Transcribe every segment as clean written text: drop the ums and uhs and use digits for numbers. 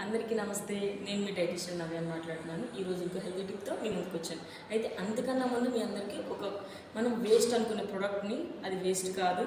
అందరికీ నమస్తే. నేను మీ డైటిషియన్ నవ్య మాట్లాడుతున్నాను. ఈరోజు ఇంకో హెల్తీ టిప్తో మీ ముందుకు వచ్చాను. అయితే అంతకన్నా ముందు మీ అందరికీ మనం వేస్ట్ అనుకునే ప్రోడక్ట్ని, అది వేస్ట్ కాదు,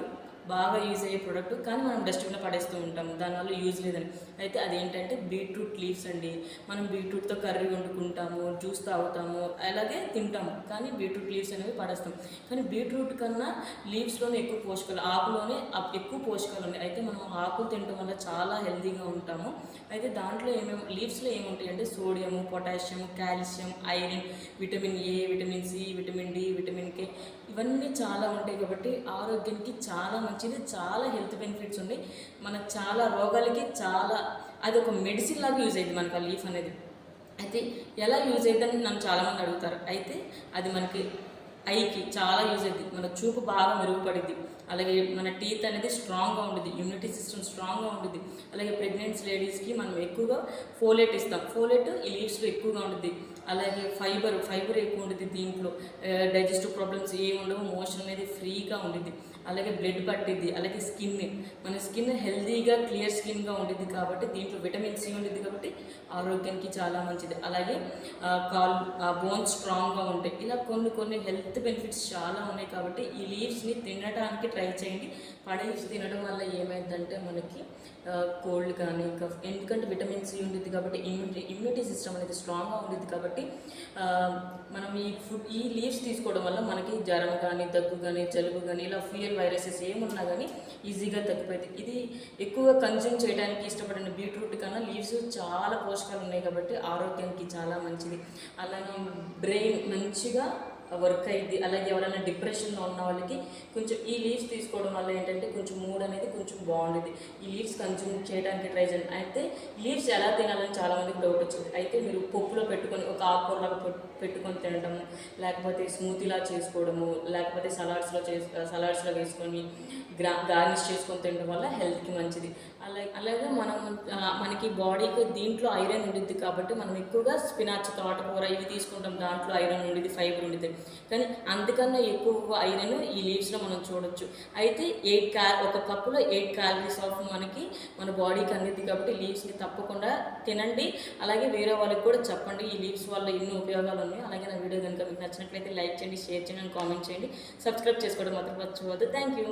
బాగా యూజ్ అయ్యే ప్రోడక్ట్, కానీ మనం డస్ట్బిన్లో పడేస్తూ ఉంటాము, దానివల్ల యూజ్ లేదని. అయితే అదేంటంటే బీట్రూట్ లీవ్స్ అండి. మనం బీట్రూట్తో కర్రీ వండుకుంటాము, జ్యూస్ తాగుతాము, అలాగే తింటాము, కానీ బీట్రూట్ లీవ్స్ అనేవి పడేస్తాం. కానీ బీట్రూట్ కన్నా లీవ్స్లోనే ఎక్కువ పోషకాలు, ఆకులోనే ఎక్కువ పోషకాలు ఉన్నాయి. అయితే మనం ఆకులు తినడం వల్ల చాలా హెల్తీగా ఉంటాము. అయితే దాంట్లో లీవ్స్లో ఏముంటాయి అంటే sodium, potassium, calcium, iron, vitamin A, vitamin C, vitamin D, vitamin K, ఇవన్నీ చాలా ఉంటాయి. కాబట్టి ఆరోగ్యానికి చాలా మంచిది, చాలా హెల్త్ బెనిఫిట్స్ ఉన్నాయి. మనకు చాలా రోగాలకి అది ఒక మెడిసిన్ లాగా యూజ్ అయింది మనకు ఆ లీఫ్ అనేది. అయితే ఎలా యూజ్ అవుతుందని నన్ను చాలామంది అడుగుతారు. అయితే అది మనకి ఐకి చాలా యూజ్ అవుతుంది, మన చూపు బాగా మెరుగుపడింది, అలాగే మన టీత్ అనేది స్ట్రాంగ్గా ఉంటుంది, ఇమ్యూనిటీ సిస్టమ్ స్ట్రాంగ్గా ఉంటుంది. అలాగే ప్రెగ్నెన్సీ లేడీస్కి మనం ఎక్కువగా ఫోలేట్ ఇస్తాం, ఫోలేట్ ఈ లీవ్స్లో ఎక్కువగా ఉంటుంది. అలాగే ఫైబర్ ఎక్కువ ఉంటుంది దీంట్లో, డైజెస్టివ్ ప్రాబ్లమ్స్ ఏమి ఉండవు, మోషన్ అనేది ఫ్రీగా ఉంటుంది. అలాగే బ్లడ్ పట్టిద్ది, అలాగే మన స్కిన్ హెల్తీగా క్లియర్ స్కిన్గా ఉంటుంది. కాబట్టి దీంట్లో విటమిన్ సి ఉంటుంది, కాబట్టి ఆరోగ్యానికి చాలా మంచిది. అలాగే బోన్స్ స్ట్రాంగ్గా ఉంటాయి. ఇలా కొన్ని హెల్త్ బెనిఫిట్స్ చాలా ఉన్నాయి. కాబట్టి ఈ లీవ్స్ని తినడానికి ట్రై చేయండి. పడేసి తినడం వల్ల ఏమైందంటే మనకి కోల్డ్ కానీ కఫ్, ఎందుకంటే విటమిన్ సి ఉంటుంది కాబట్టి ఇమ్యూనిటీ సిస్టమ్ అనేది స్ట్రాంగ్గా ఉంటుంది. కాబట్టి మనం ఈ లీవ్స్ తీసుకోవడం వల్ల మనకి జ్వరం కానీ, దగ్గు కానీ, జలుబు కానీ, ఇలా ఫీవర్ వైరసెస్ ఏమున్నా కానీ ఈజీగా తగ్గిపోతుంది. ఇది ఎక్కువగా కన్జ్యూమ్ చేయడానికి ఇష్టపడిన బీట్రూట్ కన్నా లీవ్స్ చాలా పోషకాలు ఉన్నాయి కాబట్టి ఆరోగ్యానికి చాలా మంచిది. అలాగే బ్రెయిన్ మంచిగా వర్క్ అయ్యింది. అలాగే ఎవరైనా డిప్రెషన్లో ఉన్న వాళ్ళకి కొంచెం ఈ లీవ్స్ తీసుకోవడం వల్ల ఏంటంటే కొంచెం మూడ్ అనేది కొంచెం బాగుంటుంది. ఈ లీవ్స్ కన్జ్యూమ్ చేయడానికి ట్రై చేయండి. అయితే లీవ్స్ ఎలా తినాలని చాలామందికి డౌట్ వచ్చింది. అయితే మీరు పప్పులో పెట్టుకొని ఒక ఆకుకూరలాగా పెట్టుకొని తినడము, లేకపోతే స్మూతీలా చేసుకోవడము, లేకపోతే సలాడ్స్లో వేసుకొని గార్నిష్ చేసుకొని తినడం వల్ల హెల్త్కి మంచిది. అలాగే మనకి బాడీకి దీంట్లో ఐరన్ ఉంటుంది కాబట్టి మనం ఎక్కువగా స్పినాచ్, తోటకూర ఇవి తీసుకుంటాం, దాంట్లో ఐరన్ ఉంటుంది, ఫైబర్ ఉంటుంది. కానీ అంతకన్నా ఎక్కువ ఐరన్ ఈ లీవ్స్లో మనం చూడొచ్చు. అయితే ఒక కప్పులో 8 క్యాలరీస్ ఆఫ్ మన బాడీకి అందింది. కాబట్టి లీవ్స్ని తప్పకుండా తినండి. అలాగే వేరే వాళ్ళకి కూడా చెప్పండి, ఈ లీవ్స్ వల్ల ఎన్నో ఉపయోగాలు ఉన్నాయి. అలాగే నా వీడియో కనుక మీకు నచ్చినట్లయితే లైక్ చేయండి, షేర్ చేయండి, కామెంట్ చేయండి, సబ్స్క్రైబ్ చేసుకోవడం మాత్రం మర్చిపోవద్దు. Thank you.